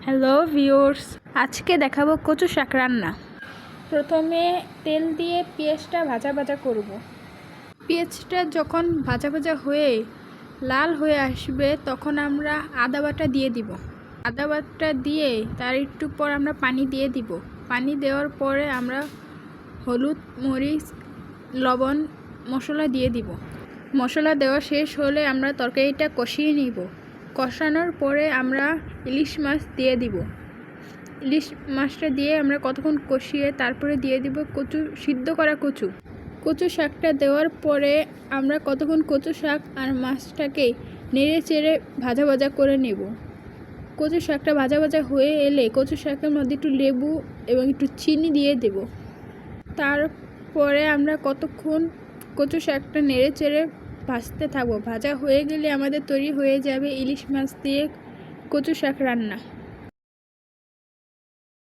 Hello viewers, আজকে দেখাবো কচু শাক রান্না। প্রথমে তেল দিয়ে পেঁয়াজটা ভাজা করব। পেঁয়াজটা যখন ভাজা হয়ে লাল হয়ে আসবে তখন আমরা আদা বাটা দিয়ে দিব। আদা বাটা দিয়ে তার একটু পর আমরা পানি দিয়ে দিব। পানি দেওয়ার পরে আমরা হলুদ, মরিচ, লবণ, মশলা দিয়ে দিব। মশলা দেওয়া শেষ হলে আমরা তরকারিটা কষিয়ে নিব। কষানোর পরে আমরা ইলিশ মাছ দিয়ে দিব। ইলিশ মাছটা দিয়ে আমরা কতক্ষণ কষিয়ে তারপরে দিয়ে দিব সিদ্ধ করা কচু শাকটা দেওয়ার পরে আমরা কতক্ষণ কচু শাক আর মাছটাকে নেড়ে চেড়ে ভাজা করে নেব। কচু শাকটা ভাজা হয়ে এলে কচু শাকের মধ্যে একটু লেবু এবং একটু চিনি দিয়ে দেব। তারপরে আমরা কতক্ষণ কচু শাকটা নেড়ে চেড়ে ভাজতে থাকবো। ভাজা হয়ে গেলে আমাদের তৈরি হয়ে যাবে ইলিশ মাছ দিয়ে কচু শাক রান্না।